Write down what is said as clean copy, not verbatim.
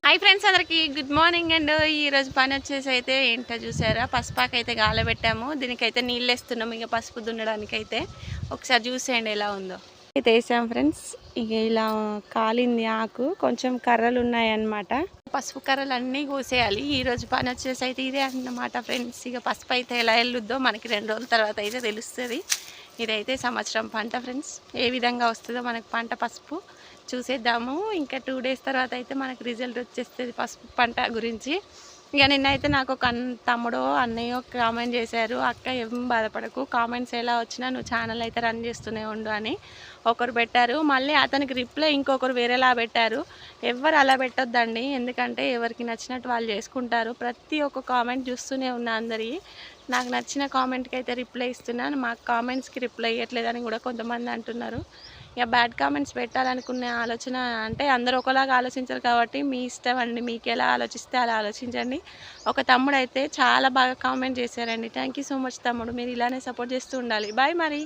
Hi friends, అందరికి good morning. And ఈరోజు పని వచ్చేసి అయితే ఏంటో చూసారా, పసుపాకు అయితే గాలబెట్టాము. దీనికైతే నీళ్ళు వేస్తున్నాము ఇక పసుపు దున్నడానికి. అయితే ఒకసారి చూసేయండి ఎలా ఉందో. అయితే వేసాం ఫ్రెండ్స్. ఇక ఇలా కాలింది ఆకు, కొంచెం కర్రలు ఉన్నాయన్నమాట. పసుపు కర్రలు అన్నీ కోసేయాలి. ఈరోజు పని వచ్చేసి అయితే ఇదే అన్నమాట ఫ్రెండ్స్. ఇక పసుపు అయితే ఎలా వెళ్ళుద్దో మనకి 2 రోజుల తర్వాత అయితే తెలుస్తుంది. ఇదైతే సంవత్సరం పంట ఫ్రెండ్స్. ఏ విధంగా వస్తుందో మనకు పంట పసుపు చూసేద్దాము. ఇంకా 2 డేస్ తర్వాత అయితే మనకు రిజల్ట్ వచ్చేస్తుంది పసుపు పంట గురించి. ఇక నిన్నైతే నాకు ఒక తమ్ముడో అన్నయ్యో కామెంట్ చేశారు, అక్క ఏం బాధపడకు, కామెంట్స్ ఎలా వచ్చినా నువ్వు ఛానల్ అయితే రన్ చేస్తూనే ఉండు అని ఒకరు పెట్టారు. మళ్ళీ అతనికి రిప్లై ఇంకొకరు వేరేలా పెట్టారు. ఎవరు అలా పెట్టొద్దండి, ఎందుకంటే ఎవరికి నచ్చినట్టు వాళ్ళు చేసుకుంటారు. ప్రతి ఒక్క కామెంట్ చూస్తూనే ఉన్నా అందరి. నాకు నచ్చిన కామెంట్కి అయితే రిప్లై ఇస్తున్నాను, మాకు కామెంట్స్కి రిప్లై ఇవ్వట్లేదని కూడా కొంతమంది అంటున్నారు. ఇక బ్యాడ్ కామెంట్స్ పెట్టాలనుకునే ఆలోచన అంటే అందరూ ఒకలాగా ఆలోచించరు కాబట్టి మీ ఇష్టం అండి, మీకు ఎలా ఆలోచిస్తే అలా ఆలోచించండి. ఒక తమ్ముడు అయితే చాలా బాగా కామెంట్ చేశారండి. థ్యాంక్ యూ సో మచ్ తమ్ముడు, మీరు ఇలానే సపోర్ట్ చేస్తూ ఉండాలి. బాయ్ మరి.